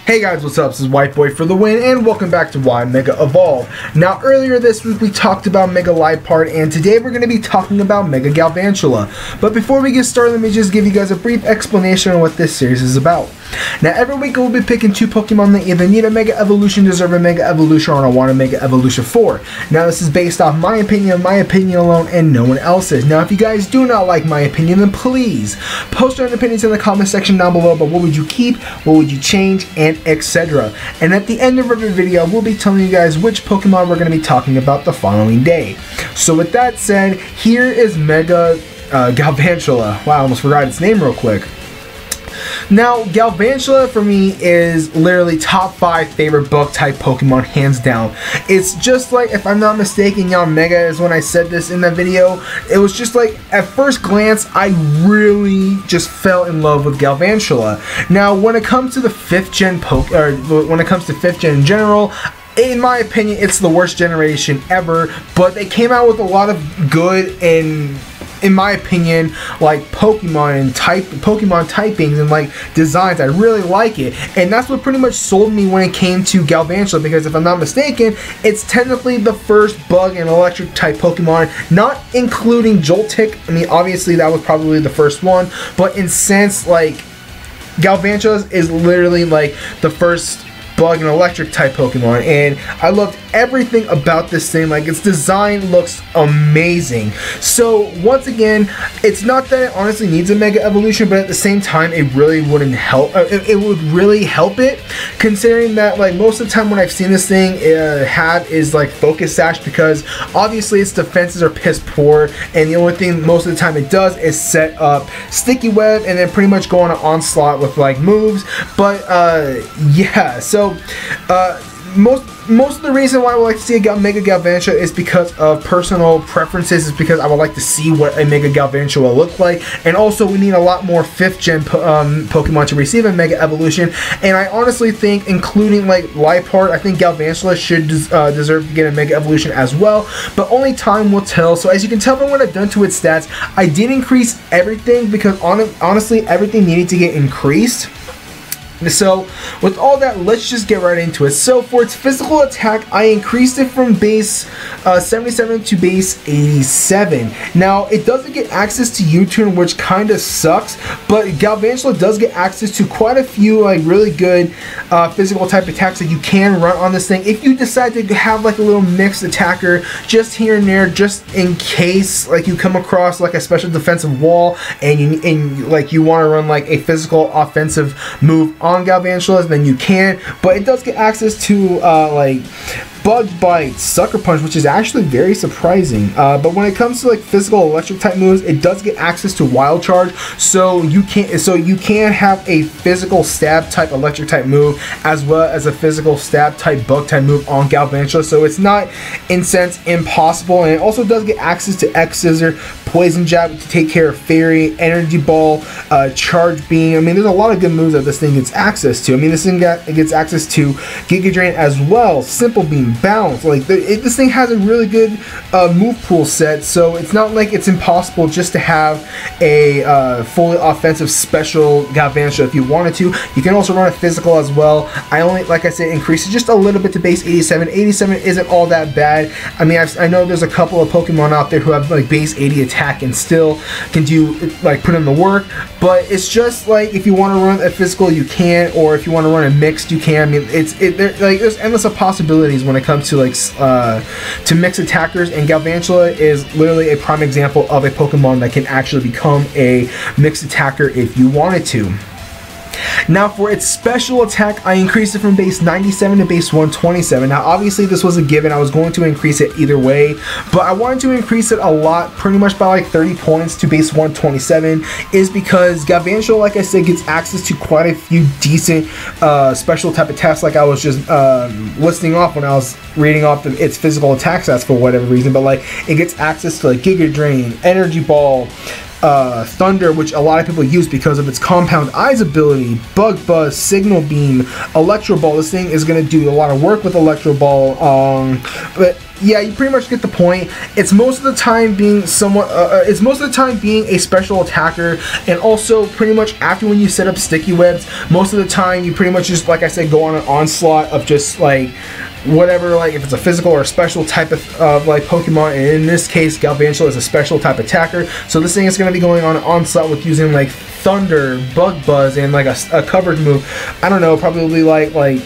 Hey guys, what's up? This is White Boy for the win, and welcome back to Why Mega Evolve. Now, earlier this week we talked about Mega Lipart, and today we're going to be talking about Mega Galvantula. But before we get started, let me just give you guys a brief explanation on what this series is about. Now, every week we'll be picking two Pokemon that either need a Mega Evolution, deserve a Mega Evolution, or want a Mega Evolution for. Now, this is based off my opinion alone, and no one else's. Now, if you guys do not like my opinion, then please post your own opinions in the comment section down below. But what would you keep? What would you change? And etc. And at the end of every video, we'll be telling you guys which Pokemon we're going to be talking about the following day. So with that said, here is Mega Galvantula. Wow, I almost forgot its name real quick. Now, Galvantula for me is literally top 5 favorite bug type Pokemon, hands down. It's just like, if I'm not mistaken, y'all, Mega is when I said this in that video. It was just like, at first glance, I really just fell in love with Galvantula. Now, when it comes to the 5th gen when it comes to 5th gen in general, in my opinion, it's the worst generation ever, but they came out with a lot of good and, in my opinion, like Pokemon typings and like designs. I really like it, and that's what pretty much sold me when it came to Galvantula, because if I'm not mistaken, it's technically the first bug and electric type Pokemon, not including Joltik. I mean, obviously that was probably the first one, but in sense, like, Galvantula is literally like the first bug and electric type Pokemon, and I loved everything about this thing. Like, its design looks amazing. So once again, it's not that it honestly needs a Mega Evolution, but at the same time, it really wouldn't help. It would really help it, considering that, like, most of the time when I've seen this thing is like Focus Sash, because obviously its defenses are piss poor, and the only thing most of the time it does is set up Sticky Web and then pretty much go on an onslaught with like moves. But yeah, so most of the reason why I would like to see a Mega Galvantula is because of personal preferences, is because I would like to see what a Mega Galvantula will look like, and also we need a lot more 5th gen Pokemon to receive a Mega Evolution, and I honestly think, including like Lipart, I think Galvantula should deserve to get a Mega Evolution as well, but only time will tell. So as you can tell from what I've done to its stats, I did increase everything, because honestly everything needed to get increased. So with all that, let's just get right into it. So for its physical attack, I increased it from base 77 to base 87. Now, it doesn't get access to U-turn, which kind of sucks, but Galvantula does get access to quite a few like really good physical type attacks that you can run on this thing if you decide to have like a little mixed attacker just here and there, just in case like you come across like a special defensive wall and you want to run like a physical offensive move on Galvantula, then you can. But it does get access to like Bug Bite, Sucker Punch, which is actually very surprising. But when it comes to like physical electric type moves, it does get access to Wild Charge, so you can have a physical stab type electric type move as well as a physical stab type bug type move on Galvantula. So it's not in sense impossible, and it also does get access to X Scissor, Poison Jab to take care of Fairy, Energy Ball, Charge Beam. I mean, there's a lot of good moves that this thing gets access to. I mean, this thing gets access to Giga Drain as well, Simple Beam, Bounce. Like, this thing has a really good move pool set, so it's not like it's impossible just to have a fully offensive special Galvantula if you wanted to. You can also run a physical as well. I only, like I said, increased it just a little bit to base 87. 87 isn't all that bad. I mean, I know there's a couple of Pokemon out there who have like base 80 attack and still can do, like, put in the work, but it's just like, if you want to run a physical, you can, or if you want to run a mixed, you can. I mean, there's endless of possibilities when it comes to like to mix attackers, and Galvantula is literally a prime example of a Pokemon that can actually become a mixed attacker if you wanted to. Now, for its special attack, I increased it from base 97 to base 127. Now, obviously, this was a given. I was going to increase it either way, but I wanted to increase it a lot, pretty much by like 30 points to base 127, is because Galvantula, like I said, gets access to quite a few decent special type attacks, like I was just listing off when I was reading off its physical attack stats for whatever reason. But like, it gets access to like Giga Drain, Energy Ball, Thunder, which a lot of people use because of its Compound Eyes ability, Bug Buzz, Signal Beam, Electro Ball. This thing is going to do a lot of work with Electro Ball, but yeah, you pretty much get the point. It's most of the time being somewhat, it's most of the time being a special attacker, and also pretty much after when you set up sticky webs, most of the time you pretty much just, like I said, go on an onslaught of just like whatever, like if it's a physical or a special type of like Pokemon, and in this case Galvantula is a special type attacker, so this thing is going to be going on an onslaught with using like Thunder, Bug Buzz, and like a coverage move. I don't know, probably like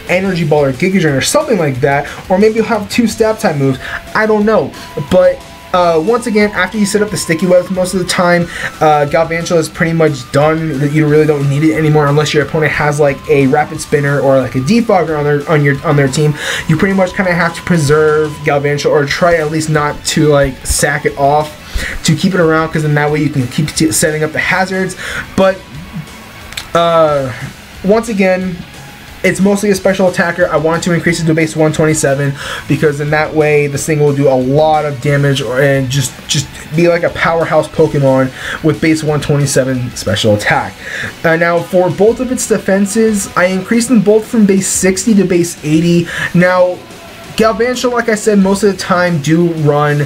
Energy Ball or Giga Drain or something like that, or maybe you'll have 2 stab type moves. I don't know, but once again, after you set up the sticky webs, most of the time, Galvantula is pretty much done. That you really don't need it anymore unless your opponent has like a Rapid Spinner or like a Defogger on their team. You pretty much kind of have to preserve Galvantula, or try at least not to like sack it off, to keep it around, because in that way you can keep setting up the hazards. But once again, it's mostly a special attacker. I wanted to increase it to base 127 because in that way this thing will do a lot of damage, and just be like a powerhouse Pokemon with base 127 special attack. Now for both of its defenses, I increased them both from base 60 to base 80. Now Galvantula, like I said, most of the time do run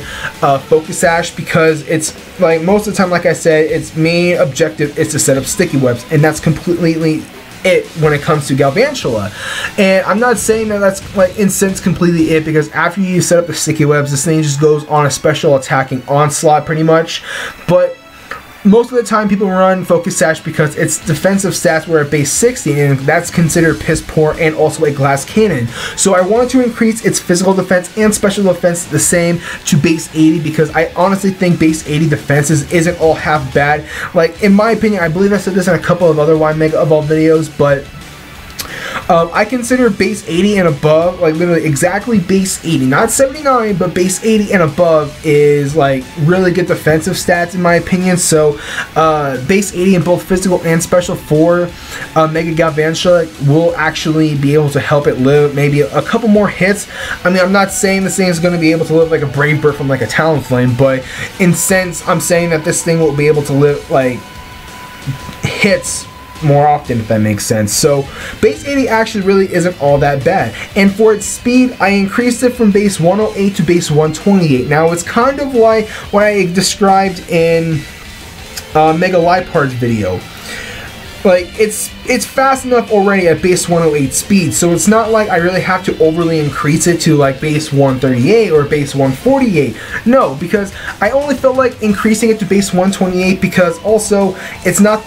Focus Sash, because it's like most of the time, like I said, its main objective is to set up sticky webs, and that's completely it when it comes to Galvantula. And I'm not saying that that's like in sense completely it, because after you set up the sticky webs, this thing just goes on a special attacking onslaught pretty much. But most of the time people run Focus Sash because its defensive stats were at base 60, and that's considered piss poor and also a glass cannon. So I wanted to increase its physical defense and special defense the same to base 80, because I honestly think base 80 defenses isn't all half bad. Like in my opinion, I believe I said this in a couple of other Y Mega Evolved videos, but I consider base 80 and above, like literally exactly base 80, not 79, but base 80 and above is like really good defensive stats in my opinion. So base 80 in both physical and special for Mega Galvantula will actually be able to help it live maybe a couple more hits. I mean, I'm not saying this thing is going to be able to live like a Brave Bird from like a Talonflame, but in sense, I'm saying that this thing will be able to live like hits more often, if that makes sense. So base 80 actually really isn't all that bad. And for its speed, I increased it from base 108 to base 128. Now it's kind of like what I described in Mega Lipart's video. Like it's fast enough already at base 108 speed, so it's not like I really have to overly increase it to like base 138 or base 148. No, because I only felt like increasing it to base 128 because also it's not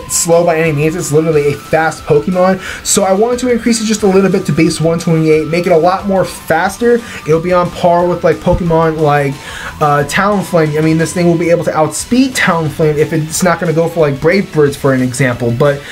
slow by any means. It's literally a fast Pokemon, so I wanted to increase it just a little bit to base 128, make it a lot more faster. It'll be on par with like Pokemon like Talonflame. I mean, this thing will be able to outspeed Talonflame if it's not going to go for like Brave Birds for an example. But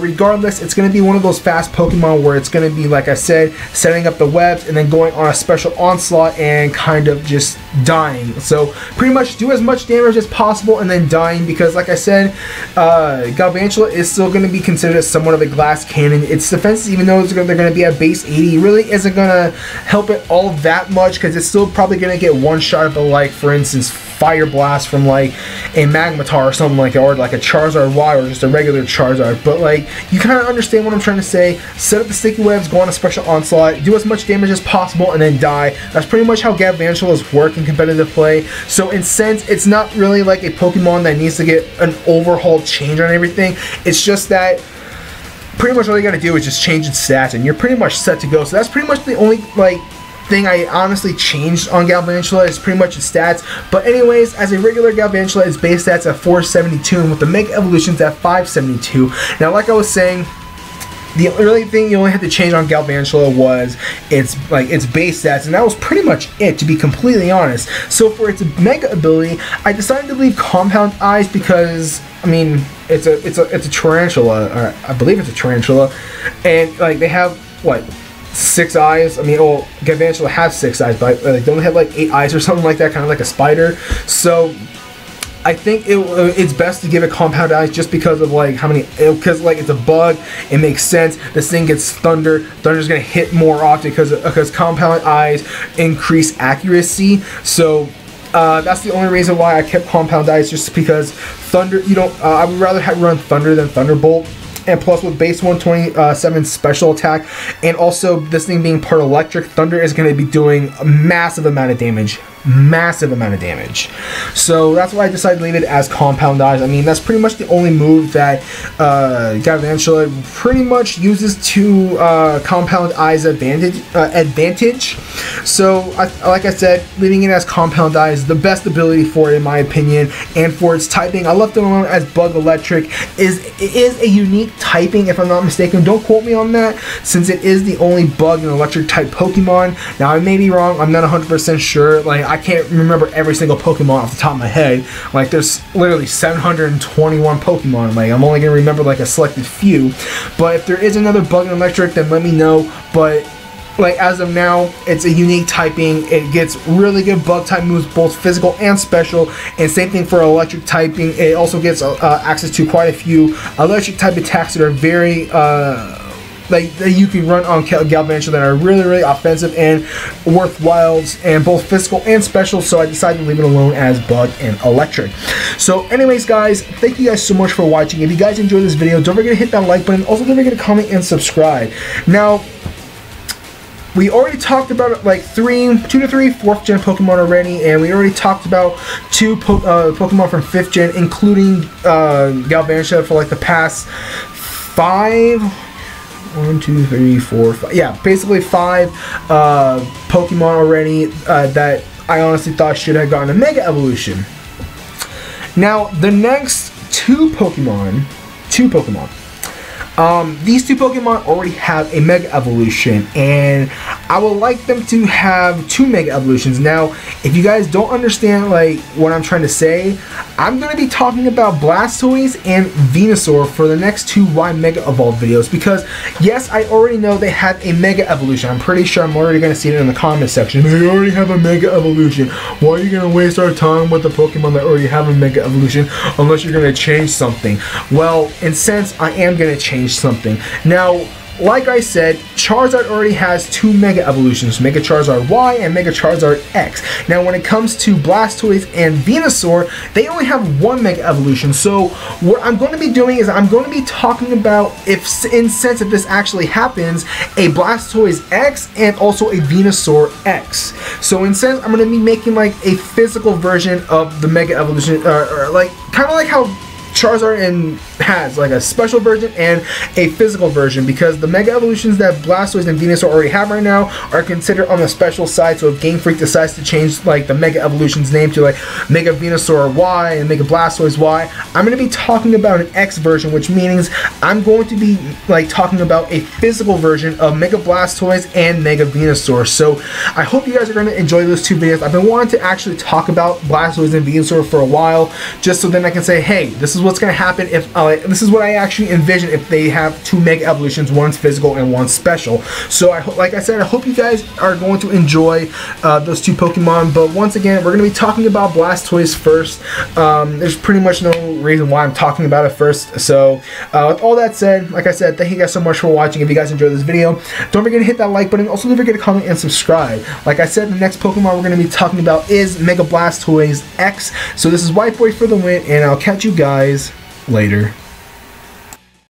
regardless, it's going to be one of those fast Pokemon where it's going to be, like I said, setting up the webs and then going on a special onslaught and kind of just dying. So pretty much do as much damage as possible and then dying, because like I said, Galvantula is still going to be considered as somewhat of a glass cannon. Its defenses, even though they're going to be at base 80, really isn't going to help it all that much, because it's still probably going to get one shot of, like, for instance, Fire Blast from like a Magnetar or something like that, or like a Charizard Y or just a regular Charizard. But like, you kind of understand what I'm trying to say. Set up the sticky webs, go on a special onslaught, do as much damage as possible, and then die. That's pretty much how Galvantula's work in competitive play. So in sense, it's not really like a Pokemon that needs to get an overhaul change on everything. It's just that pretty much all you gotta do is just change its stats and you're pretty much set to go. So that's pretty much the only like thing I honestly changed on Galvantula, is pretty much its stats. But anyways, as a regular Galvantula, its base stats at 472, and with the Mega Evolutions at 572. Now, like I was saying, the only thing you only had to change on Galvantula was its base stats, and that was pretty much it, to be completely honest. So for its Mega ability, I decided to leave Compound Eyes because, I mean, it's a tarantula, or I believe it's a tarantula, and like they have what, 6 eyes. I mean, well, Galvantula has 6 eyes, but they don't have like 8 eyes or something like that, kind of like a spider. So I think it's best to give it Compound Eyes just because of like how many, because like it's a bug, it makes sense. This thing gets Thunder. Thunder's gonna hit more often because Compound Eyes increase accuracy. So that's the only reason why I kept Compound Eyes, just because Thunder, you don't, I would rather run Thunder than Thunderbolt. and plus with base 127 special attack, and also this thing being part electric, Thunder is going to be doing a massive amount of damage. Massive amount of damage. So that's why I decided to leave it as Compound Eyes. I mean, that's pretty much the only move that Galvantula pretty much uses to Compound Eyes advantage. So, like I said, leaving it as Compound Eyes is the best ability for it in my opinion, and for its typing, I left it alone as Bug Electric. It is a unique typing, if I'm not mistaken. Don't quote me on that, since it is the only Bug and Electric type Pokemon. Now, I may be wrong. I'm not 100% sure. Like, I can't remember every single Pokemon off the top of my head. Like, there's literally 721 Pokemon. Like, I'm only going to remember like a selected few. But if there is another Bug and Electric, then let me know. But like, as of now, it's a unique typing. It gets really good Bug type moves, both physical and special. And same thing for Electric typing. It also gets access to quite a few Electric type attacks that are very like that you can run on Galvantula that are really offensive and worthwhile, and both physical and special. So I decided to leave it alone as Bug and Electric. So anyways, guys, thank you guys so much for watching. If you guys enjoyed this video, don't forget to hit that like button. Also, don't forget to comment and subscribe. Now, we already talked about like 2 to 3 4th gen Pokemon already, and we already talked about 2 Pokemon from 5th gen, including Galvantula for like the past 5. 1, 2, 3, 4, 5. Yeah, basically 5 Pokemon already that I honestly thought should have gotten a Mega Evolution. Now, the next 2 Pokemon, these 2 Pokemon already have a Mega Evolution, and I would like them to have 2 Mega Evolutions. Now, if you guys don't understand like what I'm trying to say, I'm going to be talking about Blastoise and Venusaur for the next 2 Y Mega Evolve videos, because yes, I already know they have a Mega Evolution. I'm pretty sure I'm already going to see it in the comment section. They already have a Mega Evolution. Why are you going to waste our time with the Pokemon that already have a Mega Evolution unless you're going to change something? Well, in a sense, I am going to change something. Now, like I said, Charizard already has 2 Mega Evolutions, Mega Charizard Y and Mega Charizard X. Now, when it comes to Blastoise and Venusaur, they only have 1 Mega Evolution. So, what I'm going to be doing is I'm going to be talking about, if this actually happens, a Blastoise X and also a Venusaur X. So, in sense, I'm going to be making like a physical version of the Mega Evolution, or like kind of like how Charizard has like a special version and a physical version, because the Mega Evolutions that Blastoise and Venusaur already have right now are considered on the special side. So if Game Freak decides to change like the Mega Evolution's name to like Mega Venusaur Y and Mega Blastoise Y, I'm going to be talking about an X version, which means I'm going to be like talking about a physical version of Mega Blastoise and Mega Venusaur. So I hope you guys are going to enjoy those 2 videos. I've been wanting to actually talk about Blastoise and Venusaur for a while, just so then I can say, hey, this is what's going to happen if this is what I actually envision if they have 2 Mega Evolutions, one's physical and one's special. So like I said, I hope you guys are going to enjoy those 2 Pokemon. But once again, we're going to be talking about Blastoise first. There's pretty much no reason why I'm talking about it first. So with all that said, like I said, thank you guys so much for watching. If you guys enjoyed this video, don't forget to hit that like button. Also, don't forget to comment and subscribe. Like I said, the next Pokemon we're going to be talking about is Mega Blastoise X. So this is White Boy for the win, and I'll catch you guys later.